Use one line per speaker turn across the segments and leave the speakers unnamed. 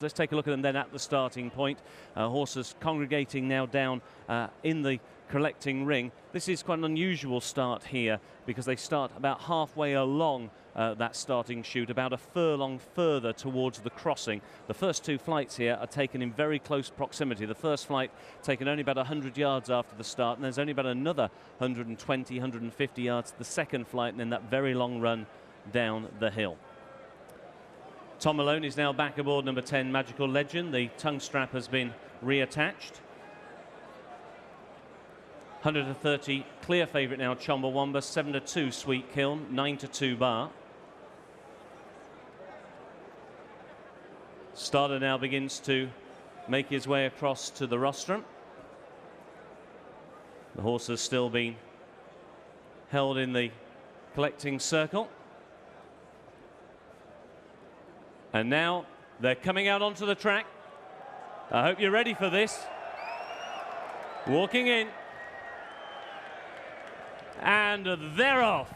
Let's take a look at them then at the starting point. Horses congregating now down in the collecting ring. This is quite an unusual start here because they start about halfway along that starting chute, about a furlong further towards the crossing. The first two flights here are taken in very close proximity. The first flight taken only about 100 yards after the start, and there's only about another 120, 150 yards to the second flight, and then that very long run down the hill. Tom Malone is now back aboard number 10, Magical Legend. The tongue strap has been reattached. 130 clear favourite now, Chumbawamba. 7-2 Sweet Kiln, 9-2 Bar. Starter now begins to make his way across to the rostrum. The horse has still been held in the collecting circle. And now they're coming out onto the track. I hope you're ready for this. Walking in. And they're off.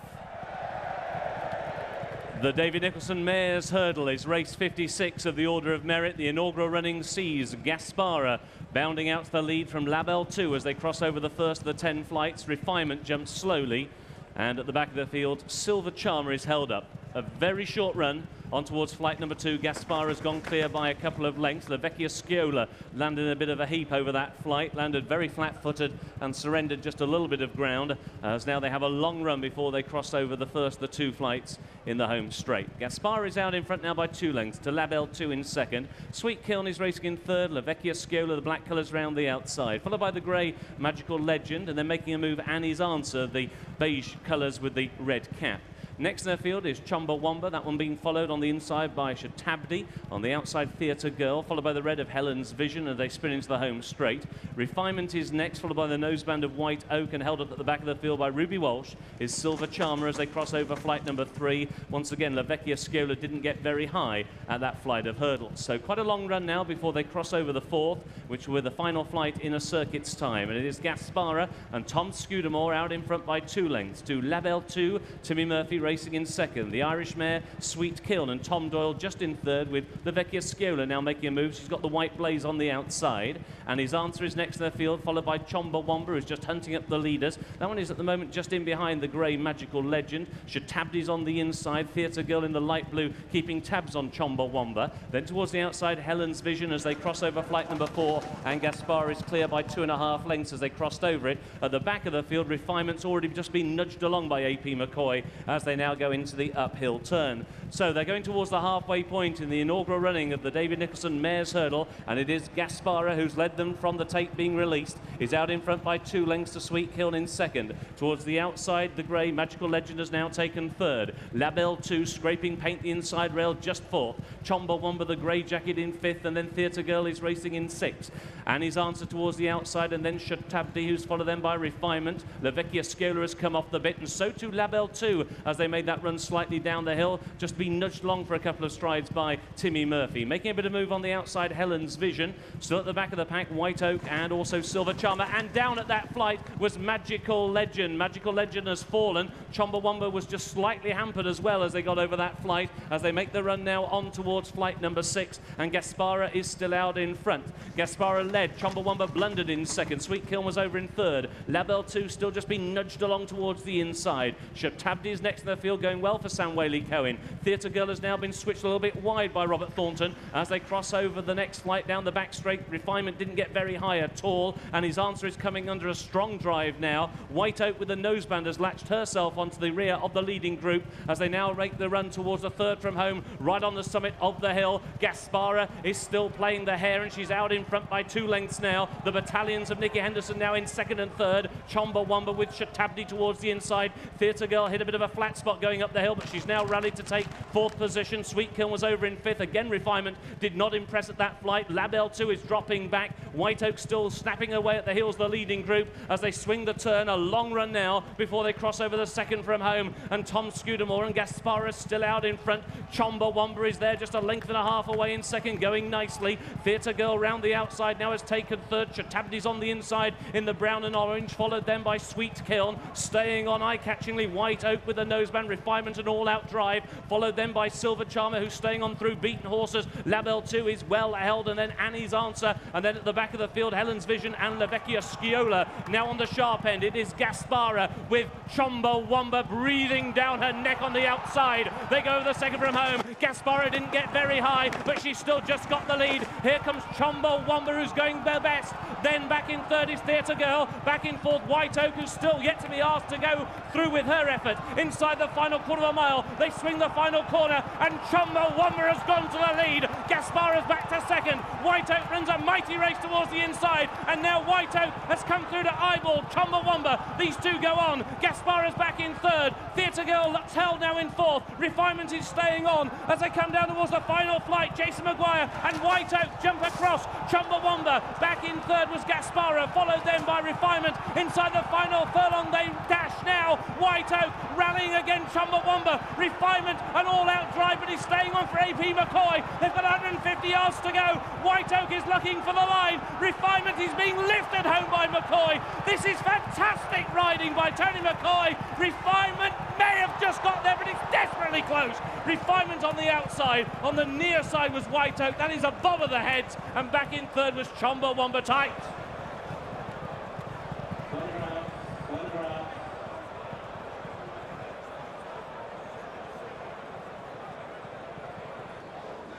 The David Nicholson Mares Hurdle is race 56 of the Order of Merit. The inaugural running sees Gaspara bounding out to the lead from Label 2 as they cross over the first of the 10 flights. Refinement jumps slowly. And at the back of the field, Silver Charmer is held up. A very short run on towards flight number 2. Gaspar has gone clear by a couple of lengths. La Vecchia Sciola landed in a bit of a heap over that flight, landed very flat-footed and surrendered just a little bit of ground, as now they have a long run before they cross over the first of the 2 flights in the home straight. Gaspar is out in front now by 2 lengths to Label 2 in second. Sweet Kiln is racing in third. La Vecchia Sciola, the black colours round the outside, followed by the grey Magical Legend, and then making a move, Annie's Answer, the beige colours with the red cap. Next in their field is Chumbawamba, that one being followed on the inside by Shatabdi. On the outside, Theatre Girl, followed by the red of Helen's Vision as they spin into the home straight. Refinement is next, followed by the noseband of Whiteoak, and held up at the back of the field by Ruby Walsh is Silver Charmer as they cross over flight number 3. Once again, La Vecchia Sciola didn't get very high at that flight of hurdles. So quite a long run now before they cross over the 4th, which were the final flight in a circuit's time. And it is Gaspara and Tom Scudamore out in front by 2 lengths to Label 2, Timmy Murphy racing in second. The Irish mare Sweet Kiln and Tom Doyle just in third, with La Vecchia Sciola now making a move. She's got the white blaze on the outside, and His Answer is next to their field, followed by Chumbawamba, who's just hunting up the leaders. That one is at the moment just in behind the grey Magical Legend. Shatabdi's on the inside, Theatre Girl in the light blue keeping tabs on Chumbawamba. Then towards the outside, Helen's Vision as they cross over flight number 4, and Gaspar is clear by 2.5 lengths as they crossed over it. At the back of the field, Refinement's already just been nudged along by A.P. McCoy as they now go into the uphill turn. So they're going towards the halfway point in the inaugural running of the David Nicholson Mares Hurdle, and it is Gaspara who's led them from the tape being released. Is out in front by 2 lengths to Sweet Kiln in second. Towards the outside, the grey Magical Legend has now taken third. Label 2 scraping paint the inside rail just 4th. Chumbawamba, the grey jacket, in 5th, and then Theatre Girl is racing in 6th. Annie's Answer towards the outside, and then Shatabdi, who's followed them by Refinement. La Vecchia Sciola has come off the bit, and so too Label 2 as they made that run slightly down the hill, just been nudged along for a couple of strides by Timmy Murphy. Making a bit of move on the outside, Helen's Vision. Still at the back of the pack, Whiteoak and also Silver Charmer. And down at that flight was Magical Legend. Magical Legend has fallen. Chumbawamba was just slightly hampered as well as they got over that flight, as they make the run now on towards flight number 6. And Gaspara is still out in front. Gaspara led. Chumbawamba blundered in second. Sweet Kiln was over in third. Label 2 still just been nudged along towards the inside. Shatabdi is next in the field, going well for Sam Whaley-Cohen. Theatre Girl has now been switched a little bit wide by Robert Thornton as they cross over the next flight down the back straight. Refinement didn't get very high at all, and His Answer is coming under a strong drive now. Whiteoak with the noseband has latched herself onto the rear of the leading group as they now make the run towards the 3rd from home, right on the summit of the hill. Gaspara is still playing the hare, and she's out in front by 2 lengths now. The battalions of Nicky Henderson now in second and third. Chumbawamba with Shatabdi towards the inside. Theatre Girl hit a bit of a flat spot going up the hill, but she's now rallied to take 4th position. Sweet Kiln was over in 5th. Again, Refinement did not impress at that flight. Label 2 is dropping back. Whiteoak still snapping away at the heels of the leading group as they swing the turn. A long run now before they cross over the 2nd from home. And Tom Scudamore and Gaspara still out in front. Chumbawamba is there just a length and a half away in second, going nicely. Theatre Girl round the outside now has taken third. Shatabdi's on the inside in the brown and orange, followed then by Sweet Kiln. Staying on eye-catchingly, Whiteoak with the noseband. Refinement, an all-out drive, followed followed then by Silver Charmer, who's staying on through beaten horses. Label 2 is well held, and then Annie's Answer, and then at the back of the field, Helen's Vision and La Vecchia Sciola. Now on the sharp end, it is Gaspara with Chumbawamba breathing down her neck on the outside. They go the second from home. Gaspara didn't get very high, but she's still just got the lead. Here comes Chumbawamba, who's going the best. Then back in third is Theatre Girl. Back in fourth, Whiteoak, who's still yet to be asked to go through with her effort. Inside the final quarter of a mile, they swing the final corner, and Chumbawamba has gone to the lead. Gaspara's back to second. Whiteoak runs a mighty race towards the inside, and now Whiteoak has come through to eyeball Chumbawamba. These two go on. Gaspara's back in third. Theatre Girl that's held now in fourth. Refinement is staying on as they come down towards the final flight. Jason Maguire and Whiteoak jump across. Chumbawamba back in third was Gaspara, followed then by Refinement. Inside the final furlong they dash now. Whiteoak rallying against Chumbawamba. Refinement an all-out drive, but he's staying on for AP McCoy. They've got 150 yards to go. Whiteoak is looking for the line. Refinement is being lifted home by McCoy. This is fantastic riding by Tony McCoy. Refinement may have just got there, but it's desperately close. Refinement on the outside. On the near side was Whiteoak. That is above of the heads. And back in third was Chumbawamba tight.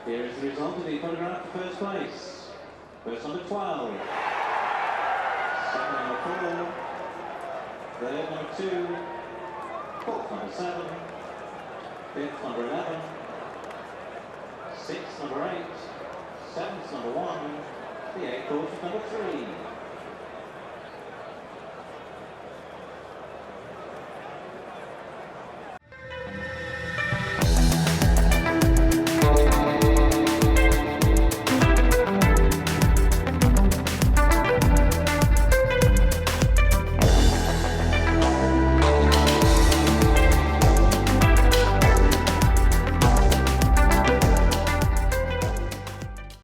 Here is the result of the photograph for first place. First number 12. Second number 4. Third number 2. Fourth number 7. Fifth number 11. Sixth number 8. Seventh number 1. The eighth horse number 3.